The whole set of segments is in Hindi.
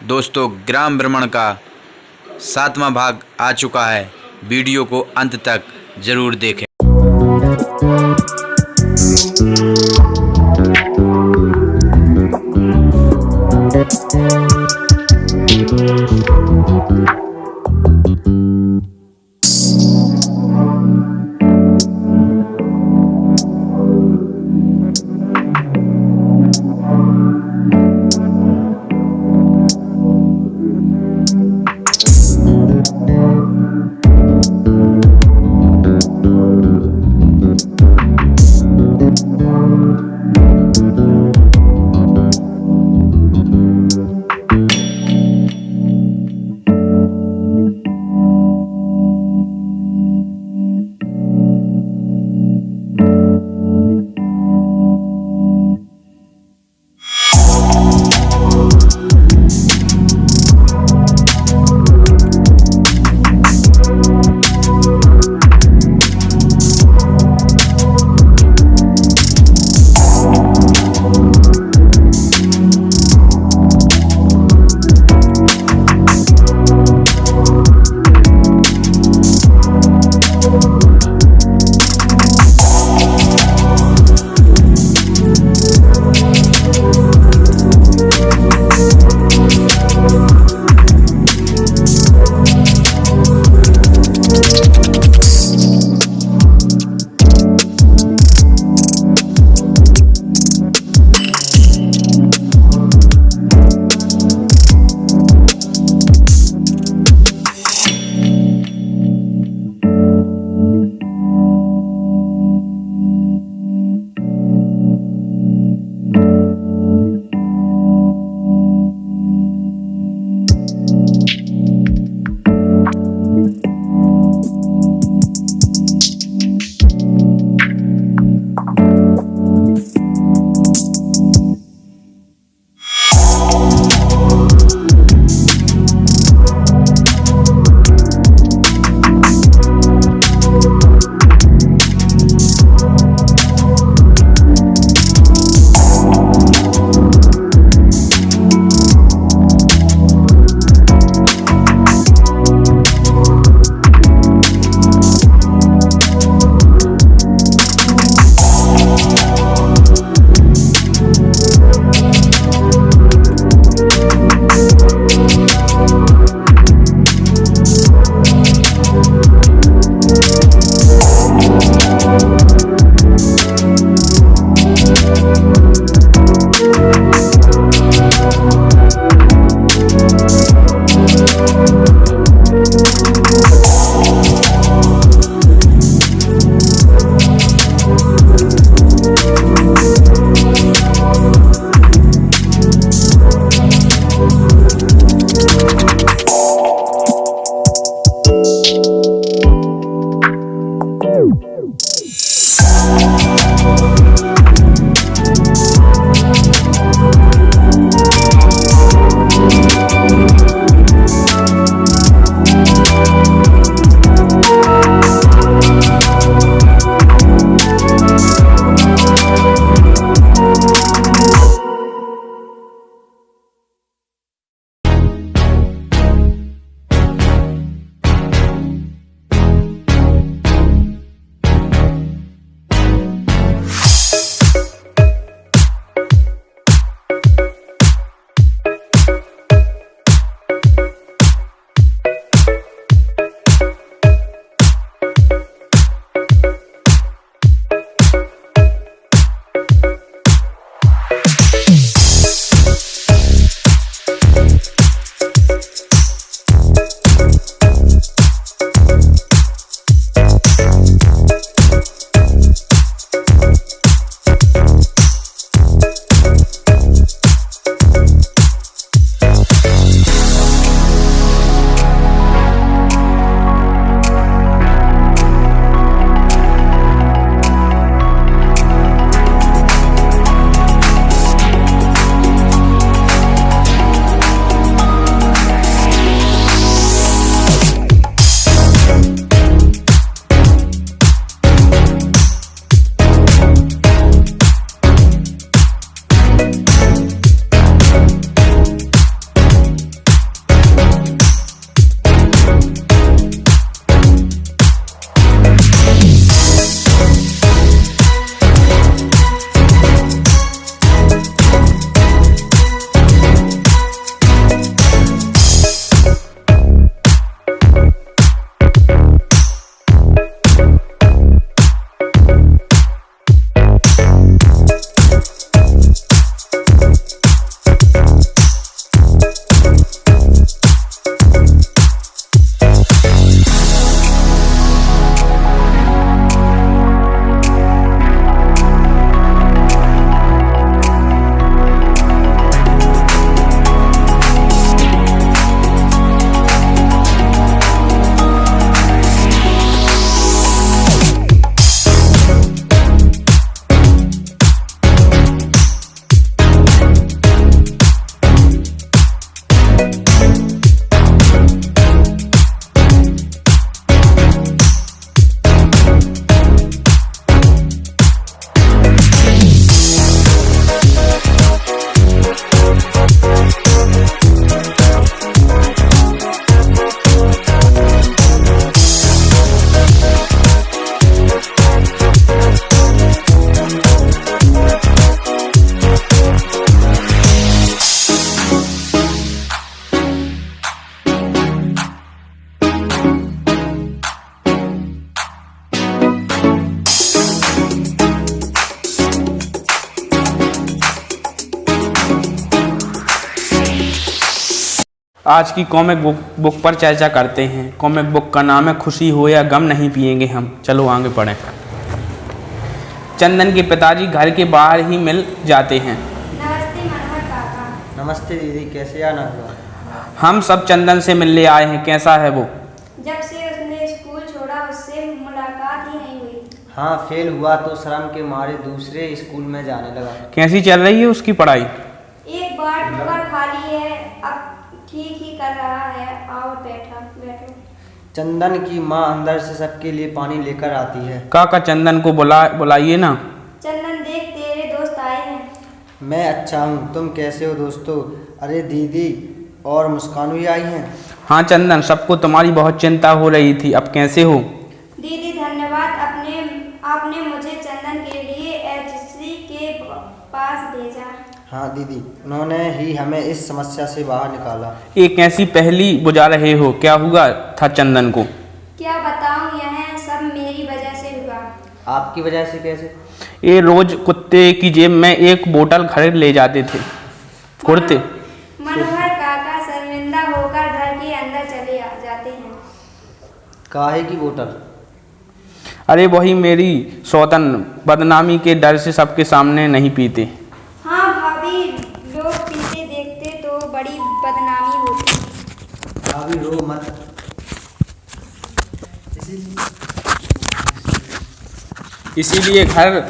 दोस्तों, ग्राम भ्रमण का 7वां भाग आ चुका है। वीडियो को अंत तक जरूर देखें। आज की कॉमिक बुक पर चर्चा करते हैं। कॉमिक बुक का नाम है खुशी हो या गम नहीं पिएंगे हम। चलो आगे बढ़ें। चंदन के पिताजी घर के बाहर ही मिल जाते हैं। नमस्ते मनोहर काका। नमस्ते दीदी, कैसे आना हुआ? हम सब चंदन से मिलने आए हैं। कैसा है वो? जब से उसने स्कूल छोड़ा उससे मुलाकात ही नहीं हुई। हाँ, फेल हुआ तो शर्म के मारे दूसरे स्कूल में जाने लगा। कैसी चल रही है उसकी पढ़ाई? एक बार ठोकर खाली है, अब ठीक ही कर रहा है। आओ बैठो। चंदन की माँ अंदर से सबके लिए पानी लेकर आती है। काका चंदन को बुलाइए ना। चंदन देख, तेरे दोस्त आए हैं। मैं अच्छा हूँ, तुम कैसे हो दोस्तों? अरे दीदी और मुस्कान भी आई हैं। हाँ चंदन, सबको तुम्हारी बहुत चिंता हो रही थी। अब कैसे हो? दीदी धन्यवाद, आपने मुझे चंदन के लिए एचसी के पास भेजा। हाँ दीदी, उन्होंने ही हमें इस समस्या से बाहर निकाला। एक ऐसी पहेली बुझा रहे हो, क्या हुआ था चंदन को? क्या बताऊं, यह सब मेरी वजह से हुआ। आपकी वजह से कैसे? ये रोज कुत्ते की जेब में एक बोतल खरीद ले जाते थे। कुर्ते मनोहर काका शर्मिंदा होकर घर के अंदर चले जाते हैं। काहे की बोतल? अरे वही मेरी सौतन बदनामी के डर से सबके सामने नहीं पीते। हाँ भाभी, लोग पीते देखते तो बड़ी बदनामी होती। भाभी रो मत। इसीलिए घर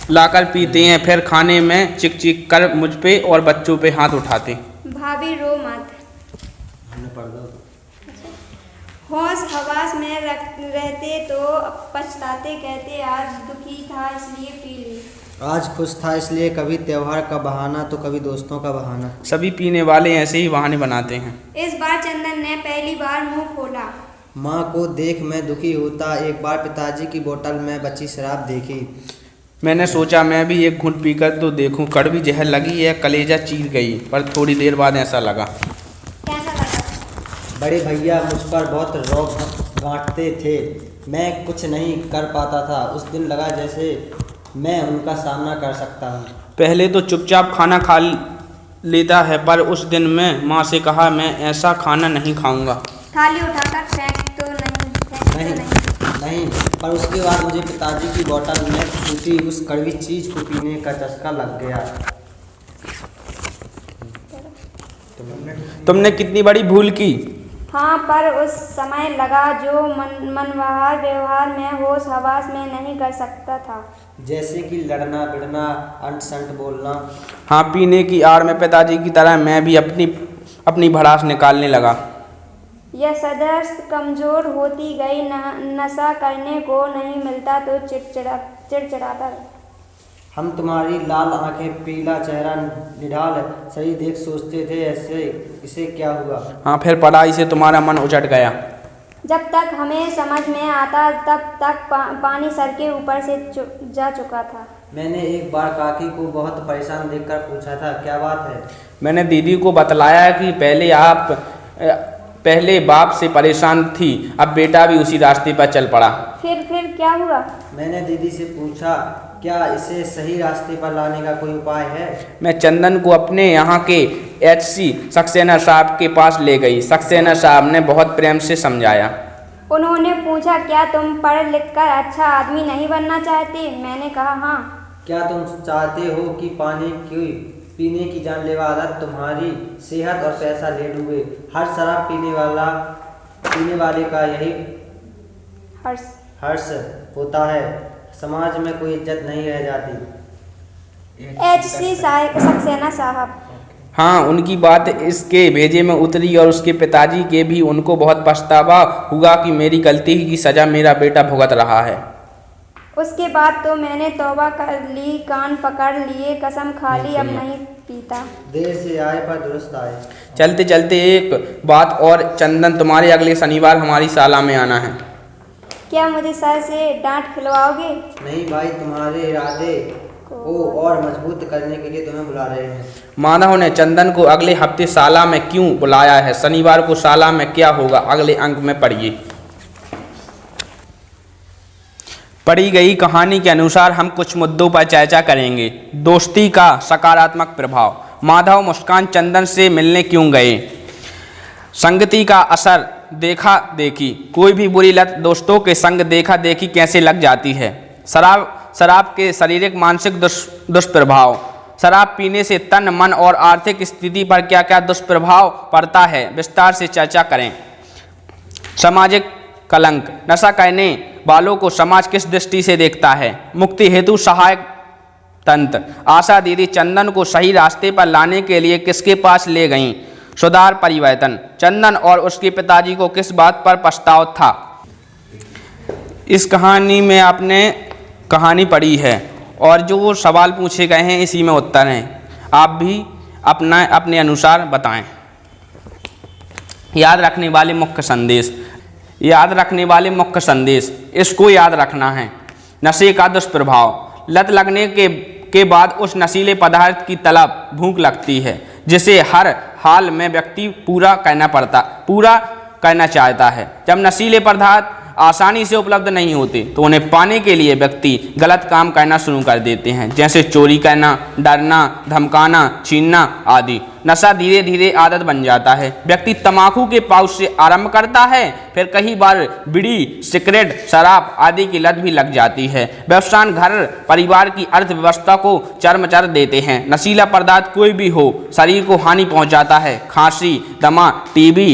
लाकर पीते हैं, फिर खाने में चिक चिक कर मुझ पे और बच्चों पे हाथ उठाते। भाभी रो मत। हमने पढ़ दो। होश हवास में रहते तो पछताते, कहते आज दुखी था इसलिए पी ली। आज खुश था इसलिए कभी त्योहार का बहाना तो कभी दोस्तों का बहाना। सभी पीने वाले ऐसे ही बहाने बनाते हैं। इस बार चंदन ने पहली बार मुंह खोला। माँ को देख मैं दुखी होता। एक बार पिताजी की बोतल में बची शराब देखी। मैंने सोचा मैं भी एक घूंट पीकर तो देखूं। कड़वी जहर लगी है, कलेजा चीर गई, पर थोड़ी देर बाद ऐसा लगा। कैसा लगा? बड़े भैया मुझ पर बहुत रौब गांठते थे। मैं कुछ नहीं कर पाता था। उस दिन लगा जैसे मैं उनका सामना कर सकता हूँ। पहले तो चुपचाप खाना खा लेता है, पर उस दिन मैं माँ से कहा मैं ऐसा खाना नहीं खाऊंगा। थाली उठाकर फेंक तो नहीं। नहीं, पर उसके बाद मुझे पिताजी की बोतल में छूटी उस कड़वी चीज को पीने का चस्का लग गया। तुमने कितनी बड़ी भूल की। हाँ, पर उस समय लगा जो मनवार व्यवहार में होश हवास में नहीं कर सकता था। जैसे कि लड़ना बिड़ना, अंट संट बोलना। हाँ, पीने की आड़ में पिताजी की तरह मैं भी अपनी भड़ास निकालने लगा। यह सदस्य कमजोर होती गई। नशा करने को नहीं मिलता तो चिड़चिड़ाता। हम तुम्हारी लाल आंखें, पीला चेहरा, निढाल शरीर देख सोचते थे ऐसे इसे क्या हुआ। हाँ, फिर पढ़ाई से तुम्हारा मन उचट गया। जब तक हमें समझ में आता तब तक पानी सर के ऊपर से जा चुका था। मैंने एक बार काकी को बहुत परेशान देखकर पूछा था, क्या बात है? मैंने दीदी को बतलाया कि पहले बाप से परेशान थी, अब बेटा भी उसी रास्ते पर चल पड़ा। फिर क्या हुआ? मैंने दीदी से पूछा, क्या इसे सही रास्ते पर लाने का कोई उपाय है? मैं चंदन को अपने यहाँ के एचसी सक्सेना साहब के पास ले गई। सक्सेना साहब ने बहुत प्रेम से समझाया। उन्होंने पूछा, क्या तुम पढ़ लिख कर अच्छा आदमी नहीं बनना चाहते? मैंने कहा हाँ। क्या तुम चाहते हो कि पानी की पीने की जानलेवा आदत तुम्हारी सेहत और पैसा ले डूबे? हर शराब पीने वाले का यही हर्ष होता है। समाज में कोई इज्जत नहीं रह जाती। एचसी सक्सेना साहब। हाँ, उनकी बात इसके भेजे में उतरी और उसके पिताजी के भी। उनको बहुत पछतावा हुआ कि मेरी गलती की सजा मेरा बेटा भुगत रहा है। उसके बाद तो मैंने तौबा कर ली, कान पकड़ लिए, कसम खा ली, अब नहीं पीता। देर से आए पर दुरुस्त आए। चलते चलते एक बात और, चंदन तुम्हारे अगले शनिवार हमारी शाला में आना है। क्या मुझे सर से डांट खिलवाओगे? नहीं भाई, तुम्हारे इरादे को और मजबूत करने के लिए तुम्हें बुला रहे हैं। माधव ने चंदन को अगले हफ्ते शाला में क्यों बुलाया है? शनिवार को शाला में क्या होगा, अगले अंक में पढ़िए। पढ़ी गई कहानी के अनुसार हम कुछ मुद्दों पर चर्चा करेंगे। दोस्ती का सकारात्मक प्रभाव। माधव मुस्कान चंदन से मिलने क्यों गए? संगति का असर देखा देखी। कोई भी बुरी लत दोस्तों के संग देखा देखी कैसे लग जाती है। शराब के शारीरिक मानसिक दुष्प्रभाव। शराब पीने से तन मन और आर्थिक स्थिति पर क्या क्या दुष्प्रभाव पड़ता है, विस्तार से चर्चा करें। सामाजिक कलंक। नशा करने वालों को समाज किस दृष्टि से देखता है। मुक्ति हेतु सहायक तंत्र। आशा दीदी चंदन को सही रास्ते पर लाने के लिए किसके पास ले गईं। सुधार परिवर्तन। चंदन और उसके पिताजी को किस बात पर पछतावा था। इस कहानी में आपने कहानी पढ़ी है और जो सवाल पूछे गए हैं इसी में उत्तर हैं। आप भी अपने अनुसार बताएं। याद रखने वाले मुख्य संदेश। याद रखने वाले मुख्य संदेश, इसको याद रखना है। नशे का दुष्प्रभाव। लत लगने के बाद उस नशीले पदार्थ की तलब, भूख लगती है, जिसे हर हाल में व्यक्ति पूरा करना चाहता है। जब नशीले पदार्थ आसानी से उपलब्ध नहीं होते तो उन्हें पाने के लिए व्यक्ति गलत काम करना शुरू कर देते हैं, जैसे चोरी करना, डरना, धमकाना, छीनना आदि। नशा धीरे धीरे आदत बन जाता है। व्यक्ति तंबाकू के पाउच से आरंभ करता है, फिर कई बार बीड़ी, सिगरेट, शराब आदि की लत भी लग जाती है। व्यवसाय, घर परिवार की अर्थव्यवस्था को चरमरा देते हैं। नशीला पदार्थ कोई भी हो, शरीर को हानि पहुंचाता है। खांसी, दमा, टीबी,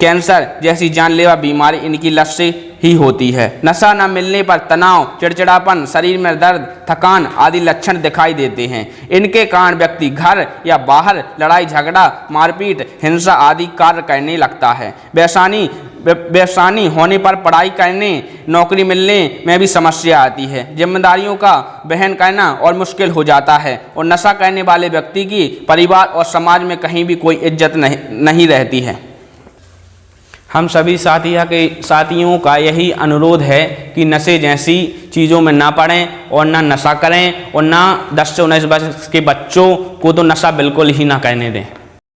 कैंसर जैसी जानलेवा बीमारी इनकी लत से ही होती है। नशा न मिलने पर तनाव, चिड़चिड़ापन, शरीर में दर्द, थकान आदि लक्षण दिखाई देते हैं। इनके कारण व्यक्ति घर या बाहर लड़ाई झगड़ा, मारपीट, हिंसा आदि कार्य करने लगता है। व्यवसायी होने पर पढ़ाई करने, नौकरी मिलने में भी समस्या आती है। जिम्मेदारियों का वहन करना और मुश्किल हो जाता है और नशा करने वाले व्यक्ति की परिवार और समाज में कहीं भी कोई इज्जत नहीं रहती है। हम सभी साथियों का यही अनुरोध है कि नशे जैसी चीज़ों में ना पड़ें और ना नशा करें और ना 10 से 19 वर्ष के बच्चों को तो नशा बिल्कुल ही ना करने दें।